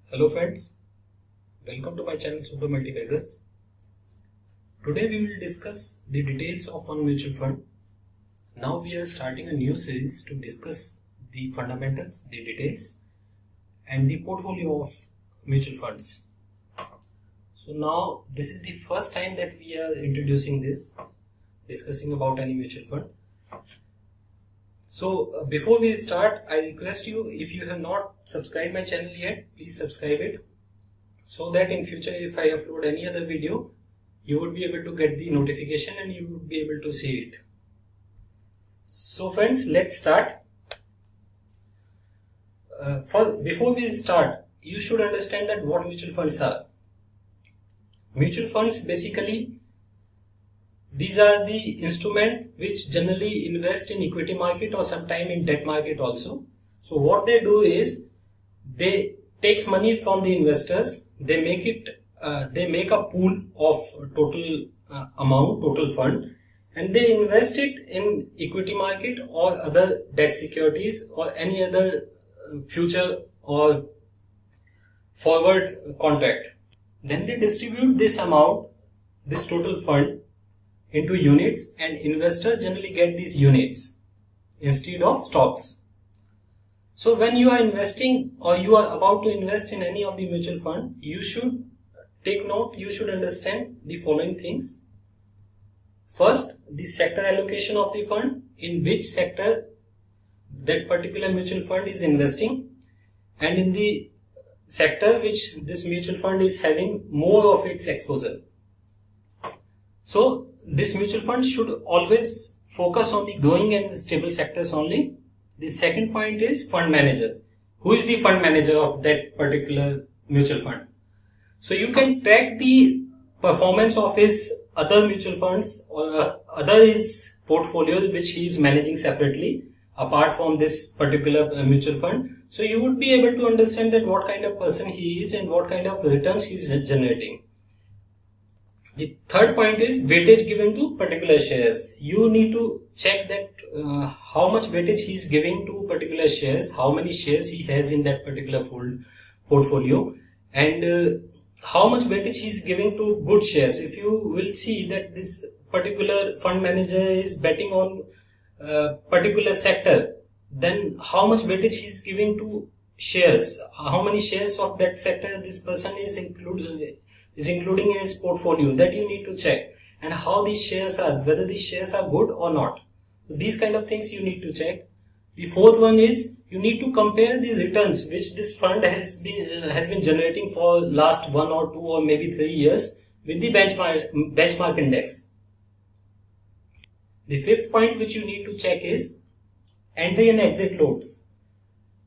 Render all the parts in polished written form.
Hello friends, welcome to my channel Super Multibaggers. Today we will discuss the details of one mutual fund. Now we are starting a new series to discuss the fundamentals, the details and the portfolio of mutual funds. So now this is the first time that we are introducing this, discussing about any mutual fund. So before we start, I request you, if you have not subscribed my channel yet, please subscribe it, so that in future if I upload any other video, you would be able to get the notification and you would be able to see it. So friends, let's start. Before we start, you should understand that what mutual funds are. Mutual funds basically, these are the instrument which generally invest in equity market or sometime in debt market also. So what they do is they takes money from the investors, they make a pool of total amount, total fund, and they invest it in equity market or other debt securities or any other future or forward contract. Then they distribute this amount, this total fund, into units, and investors generally get these units instead of stocks. So when you are investing or you are about to invest in any of the mutual fund, you should take note, you should understand the following things. First, the sector allocation of the fund, in which sector that particular mutual fund is investing, and in the sector which this mutual fund is having more of its exposure. So this mutual fund should always focus on the growing and stable sectors only. The second point is fund manager. Who is the fund manager of that particular mutual fund? So you can track the performance of his other mutual funds or other his portfolio which he is managing separately apart from this particular mutual fund. So you would be able to understand that what kind of person he is and what kind of returns he is generating. The third point is weightage given to particular shares. You need to check that how much weightage he is giving to particular shares, how many shares he has in that particular portfolio, and how much weightage he is giving to good shares. If you will see that this particular fund manager is betting on particular sector, then how much weightage he is giving to shares, how many shares of that sector this person is including in his portfolio, that you need to check, and how these shares are, whether these shares are good or not. So these kind of things you need to check. The fourth one is you need to compare the returns which this fund has been generating for last 1 or 2 or maybe 3 years with the benchmark index. The fifth point which you need to check is entry and exit loads.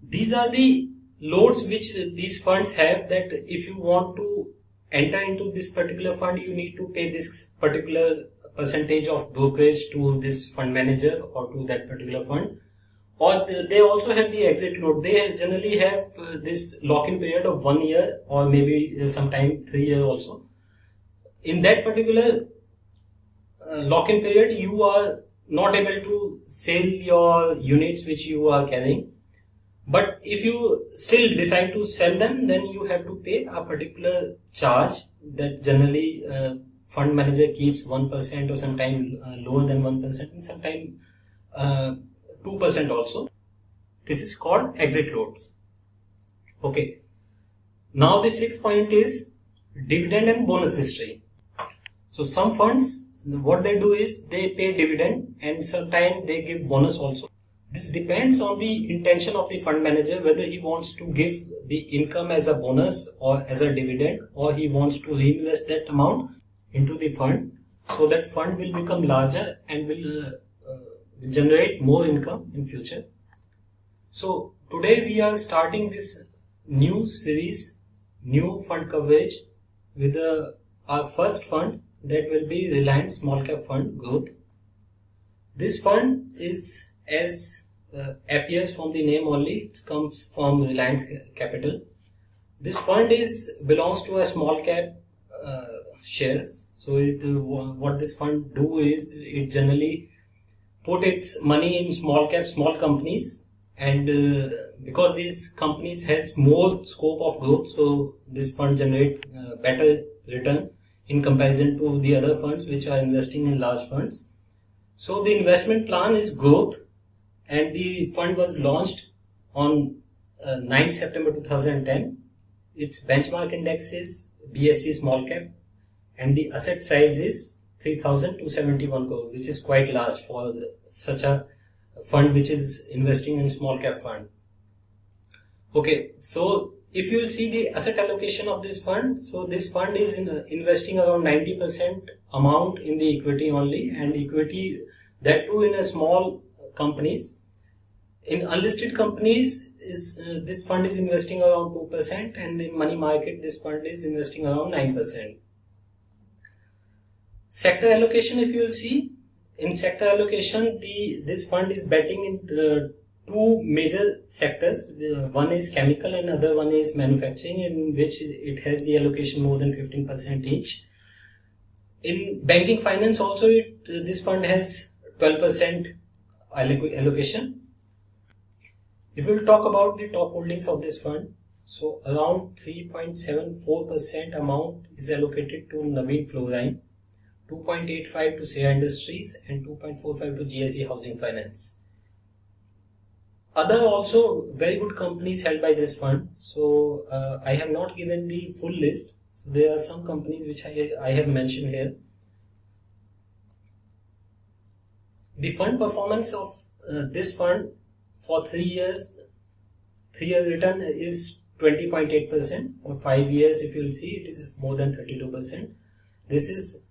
These are the loads which these funds have, that if you want to enter into this particular fund, you need to pay this particular percentage of brokerage to this fund manager or to that particular fund. Or they also have the exit load. They generally have this lock-in period of 1 year or maybe sometime 3 years also. In that particular lock-in period, you are not able to sell your units which you are carrying. But if you still decide to sell them, then you have to pay a particular charge that generally fund manager keeps 1% or sometimes lower than 1% and sometimes 2% also. This is called exit loads. Okay. Now the sixth point is dividend and bonus history. So some funds, what they do is they pay dividend and sometimes they give bonus also. This depends on the intention of the fund manager, whether he wants to give the income as a bonus or as a dividend, or he wants to reinvest that amount into the fund, so that fund will become larger and will generate more income in future. So today we are starting this new series, new fund coverage with our first fund, that will be Reliance Small Cap Fund Growth. This fund is, as appears from the name only, it comes from Reliance Capital. This fund belongs to a small cap shares. So what this fund do is it generally put its money in small companies and because these companies has more scope of growth, so this fund generate better return in comparison to the other funds which are investing in large funds. So the investment plan is growth, and the fund was launched on 9th September 2010. Its benchmark index is BSE small cap, and the asset size is 3,271 crore, which is quite large for such a fund which is investing in small cap fund. Okay, so if you will see the asset allocation of this fund, so this fund is investing around 90% amount in the equity only, and equity, that too in a small companies. In unlisted companies, this fund is investing around 2%, and in money market this fund is investing around 9%. Sector allocation, if you will see, in sector allocation, this fund is betting in two major sectors. One is chemical and other one is manufacturing, in which it has the allocation more than 15% each. In banking finance also, this fund has 12% allocation. If we will talk about the top holdings of this fund, so around 3.74% amount is allocated to Navin Fluorine, 2.85 to Seya Industries, and 2.45 to GIC Housing Finance. Other also very good companies held by this fund. So I have not given the full list. So there are some companies which I have mentioned here. The fund performance of this fund for 3 years, 3-year return is 20.8%. For 5 years, if you will see, it is more than 32%. This is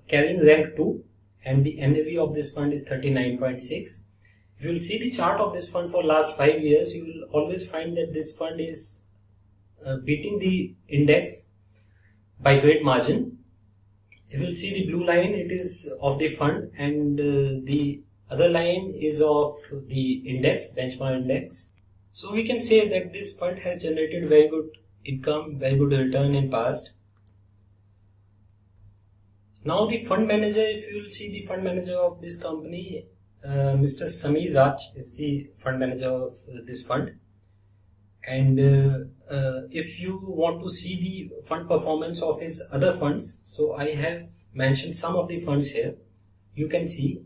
carrying rank 2, and the NAV of this fund is 39.6. If you will see the chart of this fund for last 5 years, you will always find that this fund is beating the index by great margin. If you will see the blue line, it is of the fund, and the other line is of the index, benchmark index. So we can say that this fund has generated very good income, very good return in past. Now the fund manager, if you will see the fund manager of this company, Mr. Sameer Raj is the fund manager of this fund. And if you want to see the fund performance of his other funds, so I have mentioned some of the funds here. You can see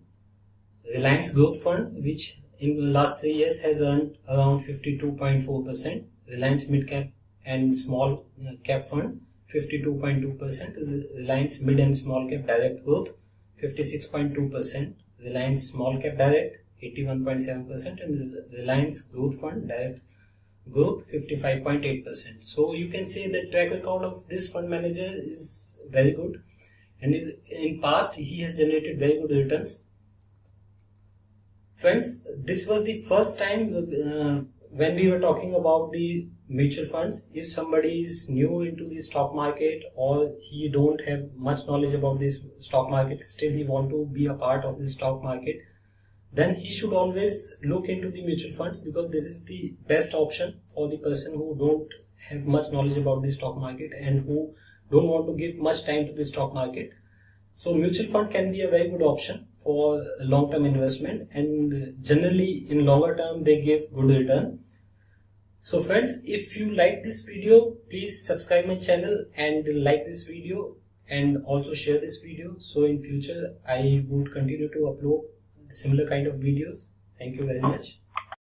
Reliance Growth Fund, which in the last 3 years has earned around 52.4%. Reliance Mid Cap and Small Cap Fund, 52.2%. Reliance Mid and Small Cap Direct Growth, 56.2%. Reliance Small Cap Direct, 81.7%, and Reliance Growth Fund Direct Growth, 55.8%. So you can say the track record of this fund manager is very good, and in past he has generated very good returns. Friends, this was the first time when we were talking about the mutual funds. If somebody is new into the stock market, or he don't have much knowledge about this stock market, still he want to be a part of the stock market, then he should always look into the mutual funds, because this is the best option for the person who don't have much knowledge about the stock market and who don't want to give much time to the stock market. So mutual fund can be a very good option for long-term investment, and generally in longer term they give good return. So friends, if you like this video, please subscribe my channel and like this video, and also share this video, so in future I would continue to upload similar kind of videos. Thank you very much.